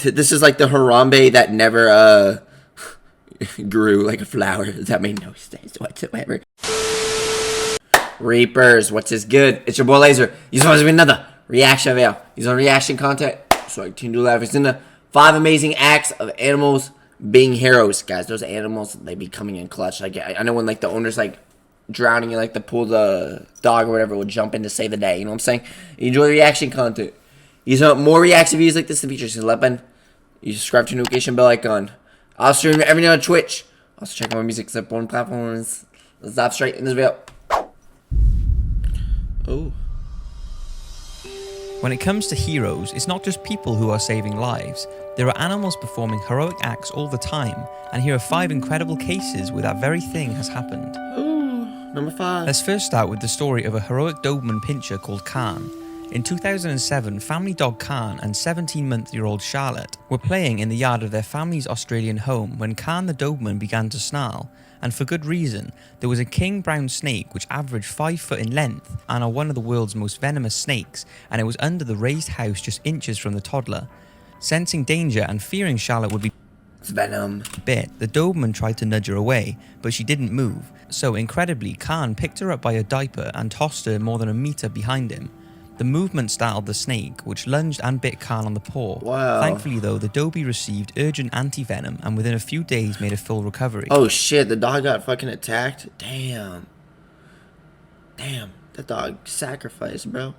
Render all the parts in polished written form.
This is like the Harambe that never grew like a flower. That made no sense whatsoever. Reapers, what's this good? It's your boy Laser. He's supposed to be another reaction video. He's on reaction content, so I continue to laugh. It's in the 5 amazing acts of animals being heroes, guys. Those animals, they be coming in clutch. Like I know when like the owner's like drowning in like the pool, the dog or whatever will jump in to save the day. You know what I'm saying? You enjoy reaction content. You want more reaction videos like this in the future. So let me you subscribe to the notification bell icon. I'll stream every night on Twitch. Also check out my music except on platforms. Let's dive straight in this video. Oh. When it comes to heroes, it's not just people who are saving lives. There are animals performing heroic acts all the time, and here are 5 incredible cases where that very thing has happened. Ooh, number 5. Let's first start with the story of a heroic Doberman pinscher called Khan. In 2007, family dog Khan and 17-month-old Charlotte were playing in the yard of their family's Australian home when Khan the Doberman began to snarl. And for good reason. There was a king brown snake which averaged 5 foot in length and are one of the world's most venomous snakes, and it was under the raised house just inches from the toddler. Sensing danger and fearing Charlotte would be bit, the Doberman tried to nudge her away, but she didn't move. So incredibly, Khan picked her up by her diaper and tossed her more than a meter behind him. The movement startled the snake, which lunged and bit Khan on the paw. Wow. Thankfully though, the Dobie received urgent anti-venom and within a few days made a full recovery. Oh shit, the dog got fucking attacked? Damn. Damn, that dog sacrificed, bro.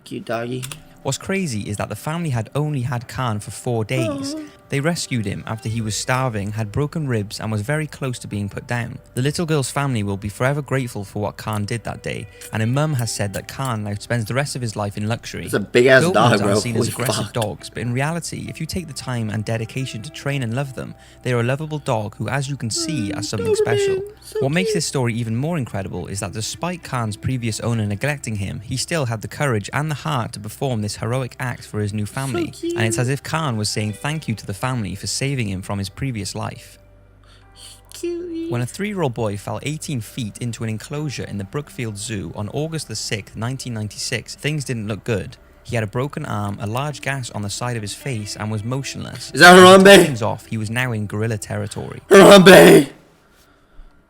Cute doggy. What's crazy is that the family had only had Khan for 4 days. They rescued him after he was starving, had broken ribs and was very close to being put down. The little girl's family will be forever grateful for what Khan did that day, and her mum has said that Khan now spends the rest of his life in luxury. It's a big ass dog, bro. Are seen as aggressive dogs, but in reality, if you take the time and dedication to train and love them, they are a lovable dog who, as you can see, are something special. What makes this story even more incredible is that despite Khan's previous owner neglecting him, he still had the courage and the heart to perform this heroic act for his new family, and it's as if Khan was saying thank you to the family for saving him from his previous life. When a 3-year-old boy fell 18 feet into an enclosure in the Brookfield Zoo on August the 6th, 1996, things didn't look good. He had a broken arm, a large gash on the side of his face, and was motionless. Is that Harambe? Things off, he was now in gorilla territory. Harambe!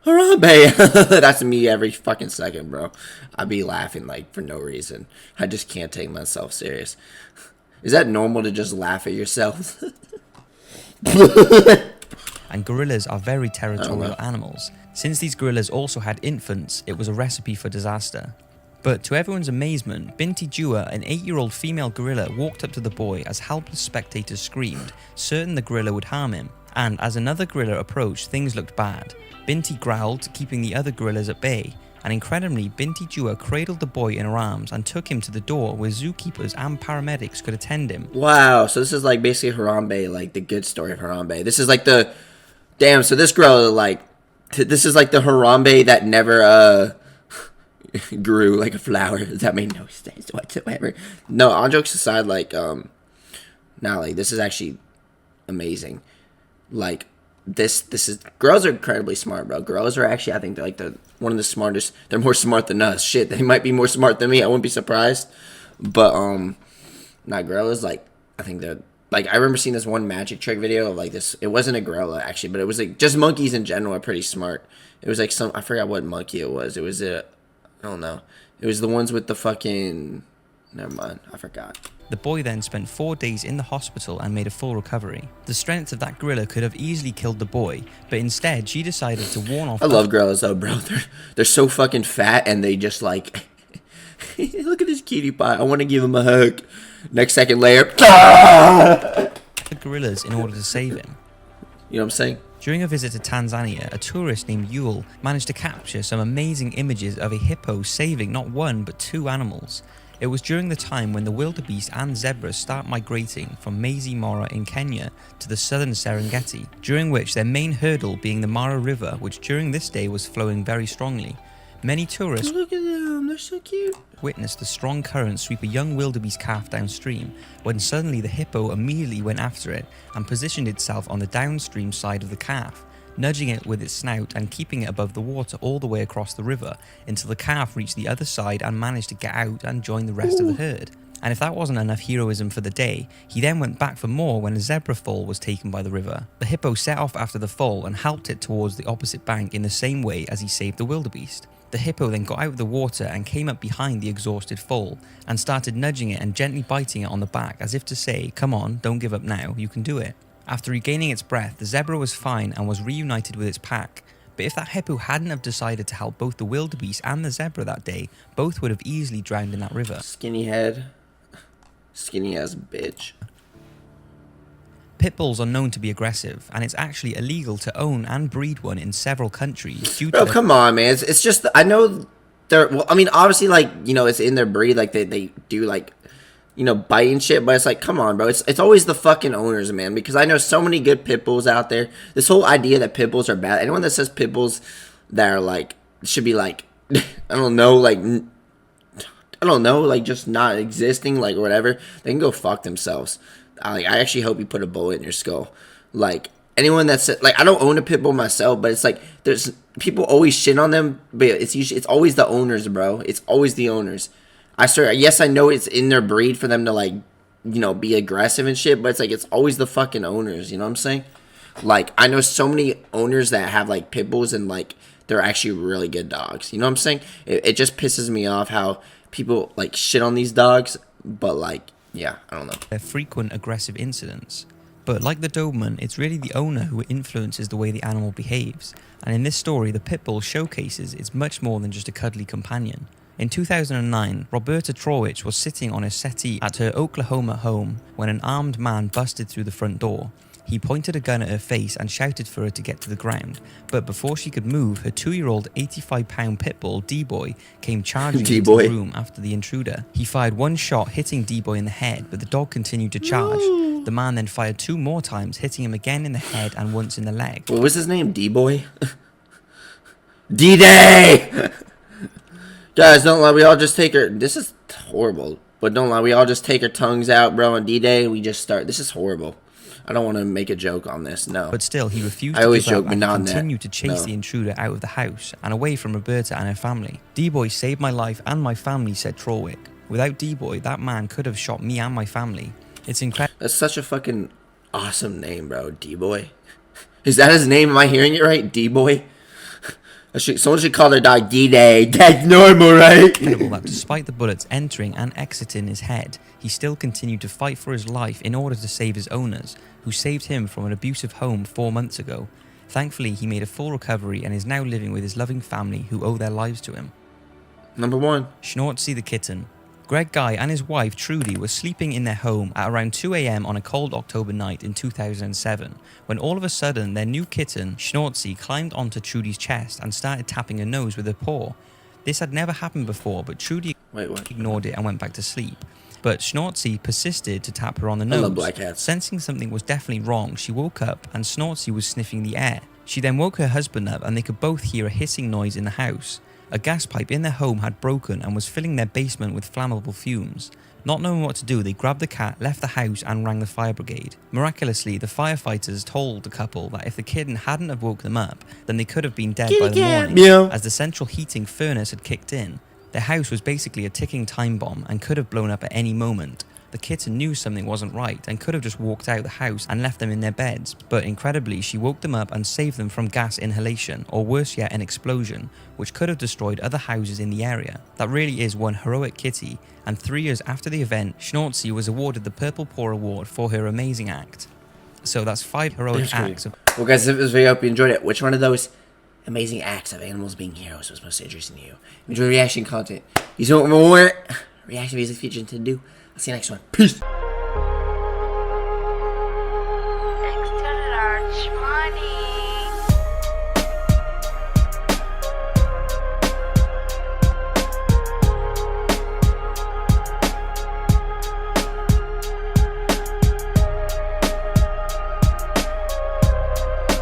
Harambe! That's me every fucking second, bro. I be laughing like for no reason. I just can't take myself serious. Is that normal to just laugh at yourself? And gorillas are very territorial animals. Since these gorillas also had infants, it was a recipe for disaster. But to everyone's amazement, Binti Jua, an 8-year-old female gorilla, walked up to the boy as helpless spectators screamed, certain the gorilla would harm him. And as another gorilla approached, things looked bad. Binti growled, keeping the other gorillas at bay. And incredibly, Binti Jua cradled the boy in her arms and took him to the door where zookeepers and paramedics could attend him. Wow, so this is like basically Harambe, like the good story of Harambe. This is like the... Damn, so this girl, like... This is like the Harambe that never, grew like a flower. That made no sense whatsoever. No, all jokes aside, like, nah, like, this is actually amazing. Like... This is girls are incredibly smart, bro. Girls are actually, I think, they're like one of the smartest. They're more smart than us. Shit, they might be more smart than me. I wouldn't be surprised. But not gorillas. Like, I think they're like, I remember seeing this one magic trick video of like this. It wasn't a gorilla actually, but it was like just monkeys in general are pretty smart. It was like I forgot what monkey it was. It was I don't know. It was the ones with the fucking. Never mind, I forgot. The boy then spent 4 days in the hospital and made a full recovery. The strength of that gorilla could have easily killed the boy, but instead she decided to warn off. I love gorillas though, bro. They're so fucking fat and they just like, look at this cutie pie. I want to give him a hug. Next second layer, the gorillas in order to save him. You know what I'm saying? During a visit to Tanzania, a tourist named Yule managed to capture some amazing images of a hippo saving not 1 but 2 animals. It was during the time when the wildebeest and zebras start migrating from Masai Mara in Kenya to the southern Serengeti, during which their main hurdle being the Mara River, which during this day was flowing very strongly. Many tourists look at them, they're so cute. Witnessed the strong current sweep a young wildebeest calf downstream, when suddenly the hippo immediately went after it and positioned itself on the downstream side of the calf, nudging it with its snout and keeping it above the water all the way across the river until the calf reached the other side and managed to get out and join the rest of the herd. And if that wasn't enough heroism for the day, he then went back for more when a zebra foal was taken by the river. The hippo set off after the foal and helped it towards the opposite bank in the same way as he saved the wildebeest. The hippo then got out of the water and came up behind the exhausted foal and started nudging it and gently biting it on the back as if to say, "Come on, don't give up now, you can do it." After regaining its breath, the zebra was fine and was reunited with its pack. But if that hippo hadn't have decided to help both the wildebeest and the zebra that day, both would have easily drowned in that river. Skinny head. Skinny ass bitch. Pit bulls are known to be aggressive, and it's actually illegal to own and breed one in several countries due to Bro, come on, man. It's just, I know they're, well, I mean, obviously, like, you know, it's in their breed, like, they do, like, you know, bite and shit, but it's like, come on, bro. It's always the fucking owners, man, because I know so many good pit bulls out there. This whole idea that pit bulls are bad, anyone that says pit bulls that are, like, should be, like, I don't know, like, just not existing, like, or whatever, they can go fuck themselves. I actually hope you put a bullet in your skull. Like, anyone that's, like, I don't own a pit bull myself, but it's like, there's, people always shit on them, but it's always the owners, bro. It's always the owners. I swear, yes, I know it's in their breed for them to, like, you know, be aggressive and shit, but it's like, it's always the fucking owners, you know what I'm saying? Like, I know so many owners that have, like, pit bulls and, like, they're actually really good dogs, you know what I'm saying? It just pisses me off how people, like, shit on these dogs, but, like, yeah, I don't know. They're frequent aggressive incidents. But like the Doberman, it's really the owner who influences the way the animal behaves. And in this story, the pit bull showcases it's much more than just a cuddly companion. In 2009, Roberta Trowich was sitting on a settee at her Oklahoma home when an armed man busted through the front door. He pointed a gun at her face and shouted for her to get to the ground, but before she could move, her 2-year-old 85-pound pit bull, D-Boy, came charging into the room after the intruder. He fired one shot, hitting D-Boy in the head, but the dog continued to charge. The man then fired 2 more times, hitting him again in the head and once in the leg. What was his name? D-Boy? D-Day! Guys, don't lie, we all just take our... This is horrible, but don't lie, we all just take our tongues out, bro, on D-Day, we just start... This is horrible. I don't want to make a joke on this, no. But still, he refused to give up and continued to chase the intruder out of the house and away from Roberta and her family. D-Boy saved my life and my family, said Trowick. Without D-Boy, that man could have shot me and my family. It's incredible. That's such a fucking awesome name, bro. D-Boy. Is that his name? Am I hearing it right? D-Boy? Someone should call their dog D-Day. That's normal, right? Incredible that despite the bullets entering and exiting his head, he still continued to fight for his life in order to save his owners, who saved him from an abusive home 4 months ago. Thankfully, he made a full recovery and is now living with his loving family who owe their lives to him. Number 1. Schnortzy the kitten. Greg Guy and his wife Trudy were sleeping in their home at around 2 AM on a cold October night in 2007, when all of a sudden their new kitten, Schnortzy, climbed onto Trudy's chest and started tapping her nose with her paw. This had never happened before, but Trudy ignored it and went back to sleep. But Schnortzy persisted to tap her on the nose. I love black cats. Sensing something was definitely wrong, she woke up and Schnortzy was sniffing the air. She then woke her husband up and they could both hear a hissing noise in the house. A gas pipe in their home had broken and was filling their basement with flammable fumes. Not knowing what to do, they grabbed the cat, left the house and rang the fire brigade. Miraculously, the firefighters told the couple that if the kitten hadn't have woke them up, then they could have been dead by the morning, as the central heating furnace had kicked in. Their house was basically a ticking time bomb and could have blown up at any moment. The kitten knew something wasn't right and could have just walked out the house and left them in their beds, but incredibly she woke them up and saved them from gas inhalation, or worse yet an explosion, which could have destroyed other houses in the area. That really is one heroic kitty, and 3 years after the event, Schnortzy was awarded the Purple Paw Award for her amazing act. So that's 5 heroic acts. Well guys, if this video, I hope you enjoyed it. Which one of those amazing acts of animals being heroes was most interesting to you? Enjoy reaction content. You want more reaction videos featured to do? I'll see you next one. Peace.